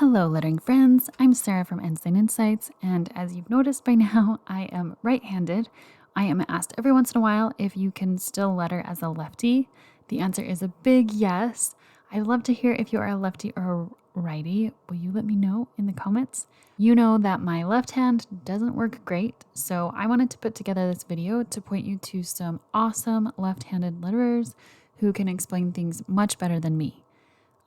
Hello lettering friends, I'm Sarah from Ensign Insights, and as you've noticed by now, I am right-handed. I am asked every once in a while if you can still letter as a lefty. The answer is a big yes. I'd love to hear if you are a lefty or a righty. Will you let me know in the comments? You know that my left hand doesn't work great, so I wanted to put together this video to point you to some awesome left-handed letterers who can explain things much better than me.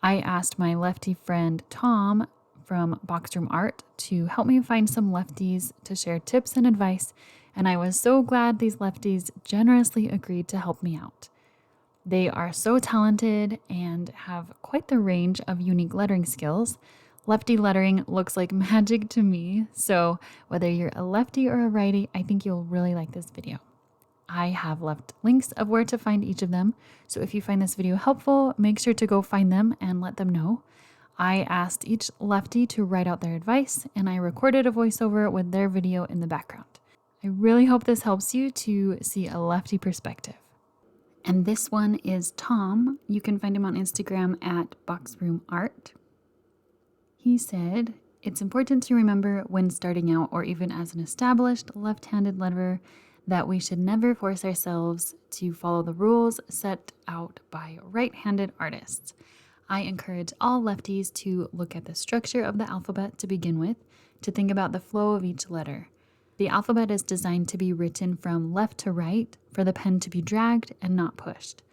I asked my lefty friend Tom from Boxroom Art to help me find some lefties to share tips and advice, and I was so glad these lefties generously agreed to help me out. They are so talented and have quite the range of unique lettering skills. Lefty lettering looks like magic to me, so whether you're a lefty or a righty, I think you'll really like this video. I have left links of where to find each of them, so if you find this video helpful, make sure to go find them and let them know. I asked each lefty to write out their advice, and I recorded a voiceover with their video in the background. I really hope this helps you to see a lefty perspective. And this one is Tom. You can find him on Instagram at Boxroom Art. He said, "It's important to remember when starting out or even as an established left-handed letterer that we should never force ourselves to follow the rules set out by right-handed artists. I encourage all lefties to look at the structure of the alphabet to begin with, to think about the flow of each letter. The alphabet is designed to be written from left to right, for the pen to be dragged and not pushed.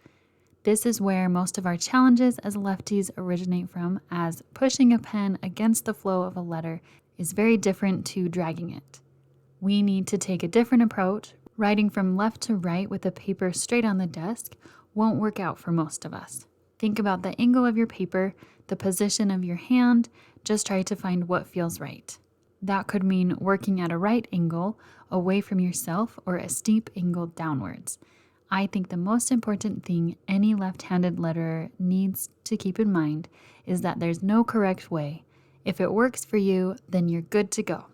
This is where most of our challenges as lefties originate from, as pushing a pen against the flow of a letter is very different to dragging it. We need to take a different approach. Writing from left to right with the paper straight on the desk won't work out for most of us. Think about the angle of your paper, the position of your hand, just try to find what feels right. That could mean working at a right angle away from yourself or a steep angle downwards. I think the most important thing any left-handed letterer needs to keep in mind is that there's no correct way. If it works for you, then you're good to go.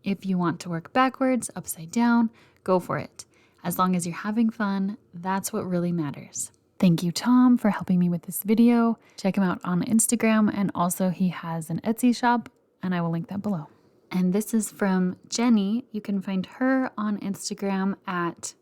If you want to work backwards, upside down, go for it. As long as you're having fun, that's what really matters." Thank you, Tom, for helping me with this video. Check him out on Instagram, and also he has an Etsy shop, and I will link that below. And this is from Jenny. You can find her on Instagram at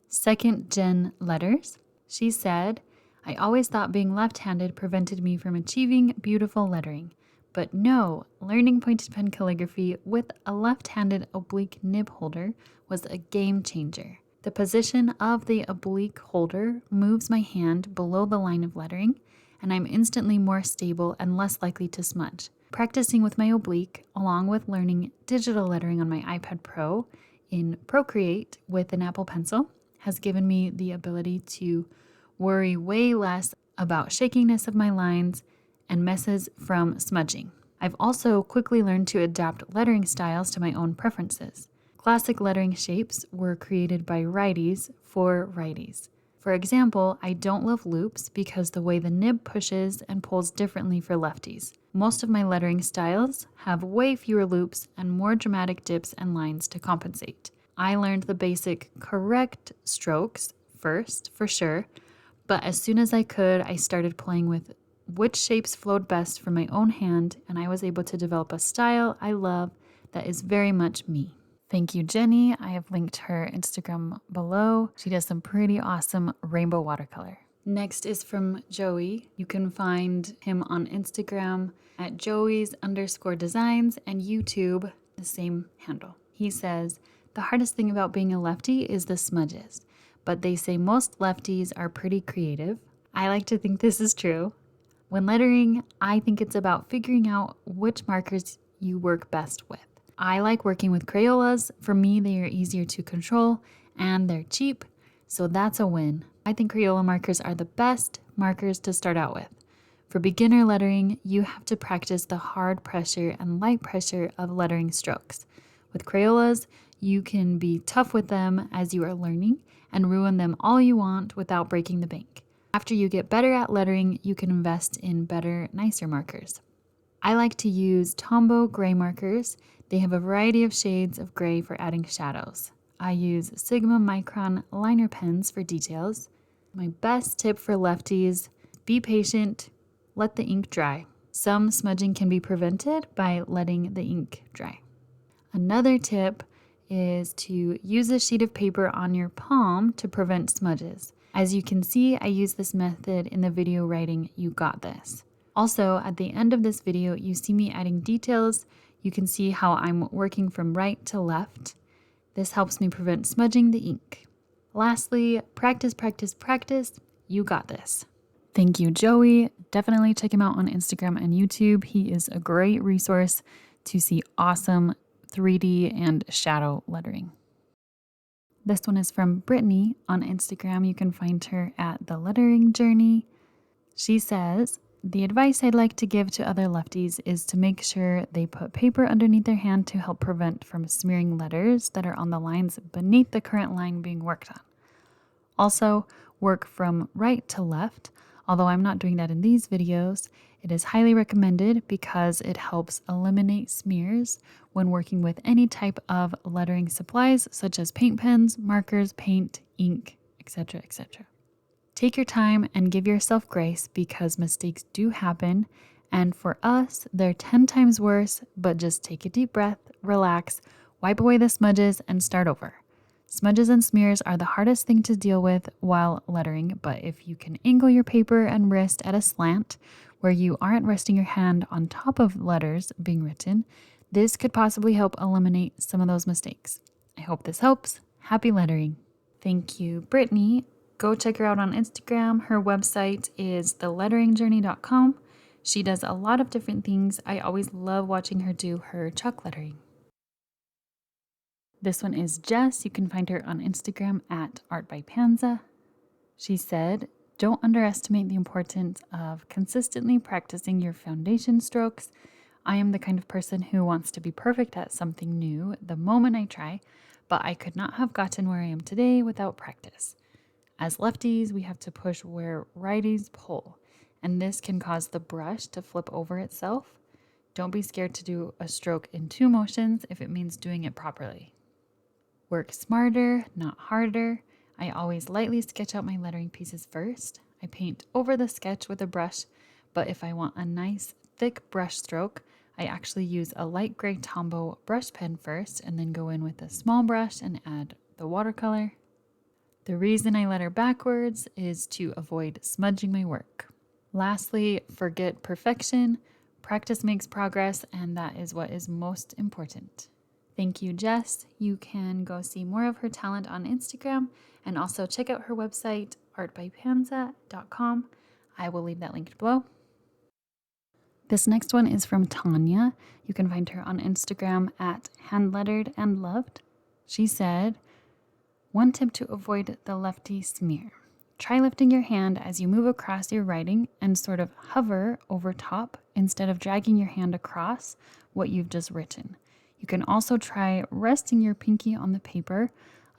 Second Gen Letters. She said, "I always thought being left-handed prevented me from achieving beautiful lettering. But no, learning pointed pen calligraphy with a left-handed oblique nib holder was a game changer. The position of the oblique holder moves my hand below the line of lettering, and I'm instantly more stable and less likely to smudge. Practicing with my oblique, along with learning digital lettering on my iPad Pro in Procreate with an Apple Pencil, has given me the ability to worry way less about shakiness of my lines and messes from smudging. I've also quickly learned to adapt lettering styles to my own preferences. Classic lettering shapes were created by righties for righties. For example, I don't love loops because the way the nib pushes and pulls differently for lefties. Most of my lettering styles have way fewer loops and more dramatic dips and lines to compensate. I learned the basic correct strokes first, for sure, but as soon as I could, I started playing with which shapes flowed best from my own hand, and I was able to develop a style I love that is very much me." Thank you, Jenny. I have linked her Instagram below. She does some pretty awesome rainbow watercolor. Next is from Joey. You can find him on Instagram at joeys_designs and YouTube, the same handle. He says, "The hardest thing about being a lefty is the smudges, but they say most lefties are pretty creative. I like to think this is true. When lettering, I think it's about figuring out which markers you work best with. I like working with Crayolas. For me, they are easier to control and they're cheap, so that's a win. I think Crayola markers are the best markers to start out with. For beginner lettering, you have to practice the hard pressure and light pressure of lettering strokes. With Crayolas, you can be tough with them as you are learning and ruin them all you want without breaking the bank. After you get better at lettering, you can invest in better, nicer markers. I like to use Tombow gray markers. They have a variety of shades of gray for adding shadows. I use Sigma Micron liner pens for details. My best tip for lefties, be patient, let the ink dry. Some smudging can be prevented by letting the ink dry. Another tip is to use a sheet of paper on your palm to prevent smudges. As you can see, I use this method in the video writing You Got This. Also, at the end of this video, you see me adding details. You can see how I'm working from right to left. This helps me prevent smudging the ink. Lastly, practice, practice, practice. You got this. Thank you, Joey. Definitely check him out on Instagram and YouTube. He is a great resource to see awesome 3D and shadow lettering. This one is from Brittany on Instagram. You can find her at The Lettering Journey. She says, the advice I'd like to give to other lefties is to make sure they put paper underneath their hand to help prevent from smearing letters that are on the lines beneath the current line being worked on. Also, work from right to left. Although I'm not doing that in these videos, it is highly recommended because it helps eliminate smears when working with any type of lettering supplies such as paint pens, markers, paint, ink, etc., etc. Take your time and give yourself grace because mistakes do happen, and for us, they're 10 times worse, but just take a deep breath, relax, wipe away the smudges, and start over. Smudges and smears are the hardest thing to deal with while lettering, but if you can angle your paper and wrist at a slant where you aren't resting your hand on top of letters being written, this could possibly help eliminate some of those mistakes. I hope this helps. Happy lettering. Thank you, Brittany. Go check her out on Instagram. Her website is theletteringjourney.com. She does a lot of different things. I always love watching her do her chalk lettering. This one is Jess. You can find her on Instagram at artbypanza. She said, don't underestimate the importance of consistently practicing your foundation strokes. I am the kind of person who wants to be perfect at something new the moment I try, but I could not have gotten where I am today without practice. As lefties, we have to push where righties pull, and this can cause the brush to flip over itself. Don't be scared to do a stroke in 2 motions if it means doing it properly. Work smarter, not harder. I always lightly sketch out my lettering pieces first. I paint over the sketch with a brush, but if I want a nice, thick brush stroke, I actually use a light gray Tombow brush pen first and then go in with a small brush and add the watercolor. The reason I letter backwards is to avoid smudging my work. Lastly, forget perfection. Practice makes progress, and that is what is most important. Thank you, Jess. You can go see more of her talent on Instagram and also check out her website, artbypanza.com. I will leave that linked below. This next one is from Tanya. You can find her on Instagram at handletteredandloved. She said, one tip to avoid the lefty smear. Try lifting your hand as you move across your writing and sort of hover over top instead of dragging your hand across what you've just written. You can also try resting your pinky on the paper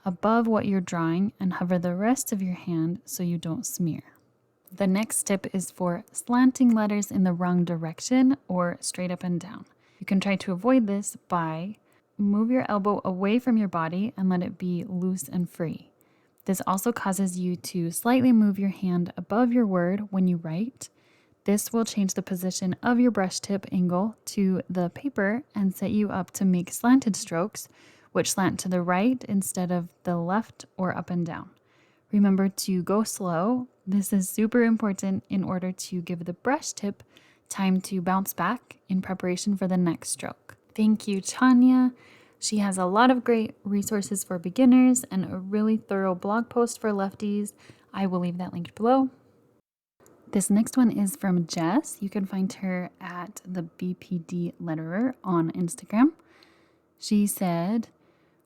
above what you're drawing and hover the rest of your hand so you don't smear. The next tip is for slanting letters in the wrong direction or straight up and down. You can try to avoid this by move your elbow away from your body and let it be loose and free. This also causes you to slightly move your hand above your word when you write. This will change the position of your brush tip angle to the paper and set you up to make slanted strokes, which slant to the right instead of the left or up and down. Remember to go slow. This is super important in order to give the brush tip time to bounce back in preparation for the next stroke. Thank you, Tanya. She has a lot of great resources for beginners and a really thorough blog post for lefties. I will leave that linked below. This next one is from Jess. You can find her at the BPD Letterer on Instagram. She said,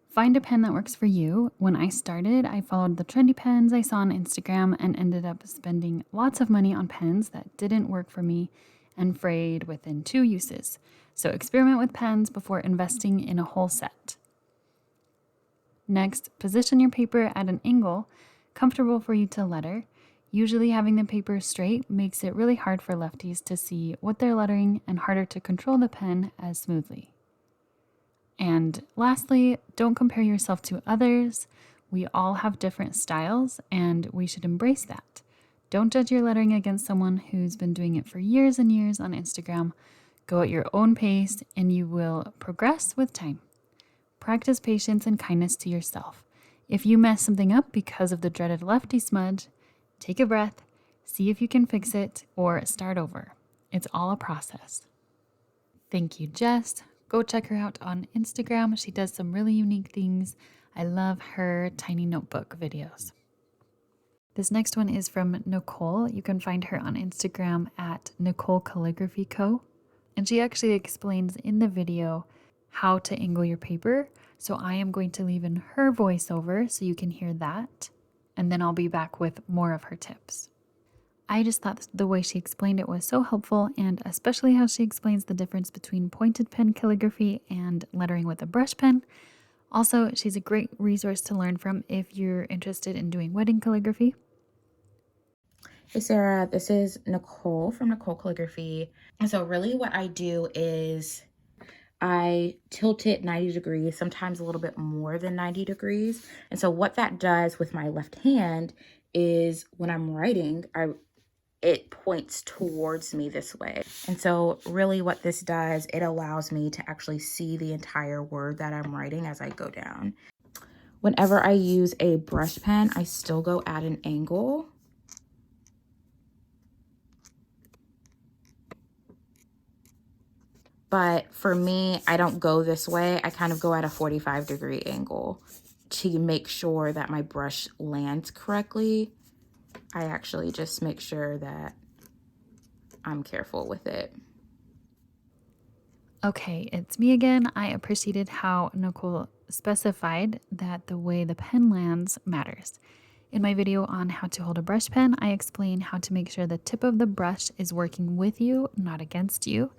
find a pen that works for you. When I started, I followed the trendy pens I saw on Instagram and ended up spending lots of money on pens that didn't work for me and frayed within 2 uses. So experiment with pens before investing in a whole set. Next, position your paper at an angle comfortable for you to letter. Usually having the paper straight makes it really hard for lefties to see what they're lettering and harder to control the pen as smoothly. And lastly, don't compare yourself to others. We all have different styles and we should embrace that. Don't judge your lettering against someone who's been doing it for years and years on Instagram. Go at your own pace and you will progress with time. Practice patience and kindness to yourself. If you mess something up because of the dreaded lefty smudge, take a breath, see if you can fix it, or start over. It's all a process. Thank you, Jess. Go check her out on Instagram. She does some really unique things. I love her tiny notebook videos. This next one is from Nicole. You can find her on Instagram at Nicole Calligraphy Co. And she actually explains in the video how to angle your paper. So I am going to leave in her voiceover so you can hear that. And then I'll be back with more of her tips. I just thought the way she explained it was so helpful, and especially how she explains the difference between pointed pen calligraphy and lettering with a brush pen. Also, she's a great resource to learn from if you're interested in doing wedding calligraphy. Hey Sarah, this is Nicole from Nicole Calligraphy. And so really what I do is I tilt it 90 degrees, sometimes a little bit more than 90 degrees. And so what that does with my left hand is when I'm writing, it points towards me this way. And so really what this does, it allows me to actually see the entire word that I'm writing as I go down. Whenever I use a brush pen, I still go at an angle. But for me, I don't go this way. I kind of go at a 45-degree angle to make sure that my brush lands correctly. I actually just make sure that I'm careful with it. Okay, it's me again. I appreciated how Nicole specified that the way the pen lands matters. In my video on how to hold a brush pen, I explain how to make sure the tip of the brush is working with you, not against you.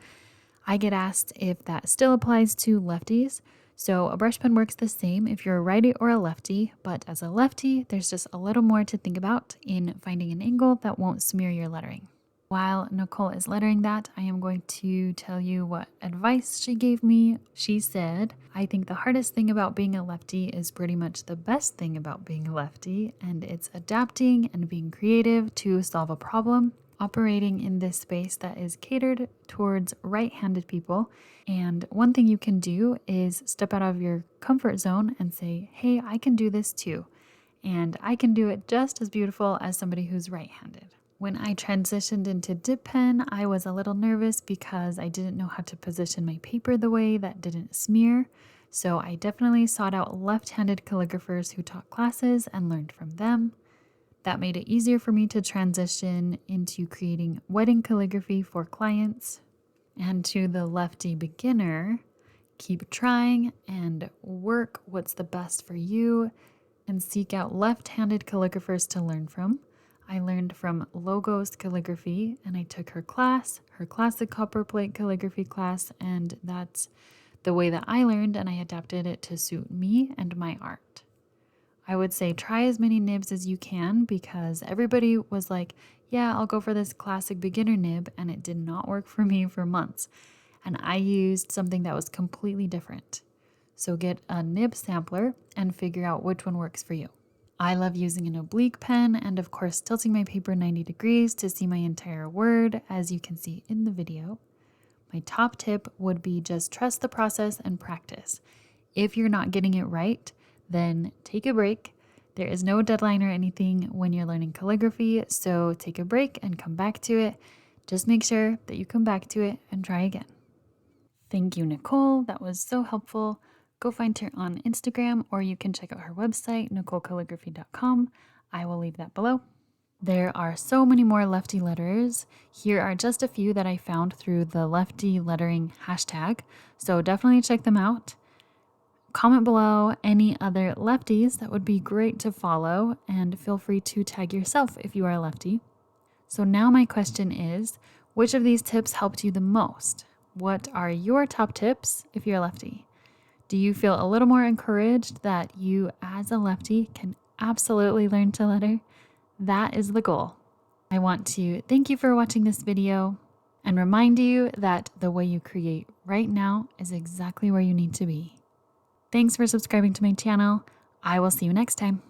I get asked if that still applies to lefties. So a brush pen works the same if you're a righty or a lefty, but as a lefty, there's just a little more to think about in finding an angle that won't smear your lettering. While Nicole is lettering that, I am going to tell you what advice she gave me. She said, I think the hardest thing about being a lefty is pretty much the best thing about being a lefty, and it's adapting and being creative to solve a problem. Operating in this space that is catered towards right-handed people. And one thing you can do is step out of your comfort zone and say, hey, I can do this too. And I can do it just as beautiful as somebody who's right-handed. When I transitioned into dip pen, I was a little nervous because I didn't know how to position my paper the way that didn't smear. So I definitely sought out left-handed calligraphers who taught classes and learned from them. That made it easier for me to transition into creating wedding calligraphy for clients. And to the lefty beginner, keep trying and work what's the best for you and seek out left-handed calligraphers to learn from. I learned from Logos Calligraphy and I took her class, her classic copperplate calligraphy class, and that's the way that I learned, and I adapted it to suit me and my art. I would say try as many nibs as you can because everybody was like, yeah, I'll go for this classic beginner nib, and it did not work for me for months. And I used something that was completely different. So get a nib sampler and figure out which one works for you. I love using an oblique pen and of course tilting my paper 90 degrees to see my entire word, as you can see in the video. My top tip would be just trust the process and practice. If you're not getting it right, then take a break. There is no deadline or anything when you're learning calligraphy, so take a break and come back to it. Just make sure that you come back to it and try again. Thank you, Nicole. That was so helpful. Go find her on Instagram, or you can check out her website, nicolecalligraphy.com. I will leave that below. There are so many more lefty letters. Here are just a few that I found through the lefty lettering hashtag, so definitely check them out. Comment below any other lefties that would be great to follow, and feel free to tag yourself if you are a lefty. So now my question is, which of these tips helped you the most? What are your top tips if you're a lefty? Do you feel a little more encouraged that you as a lefty can absolutely learn to letter? That is the goal. I want to thank you for watching this video and remind you that the way you create right now is exactly where you need to be. Thanks for subscribing to my channel. I will see you next time.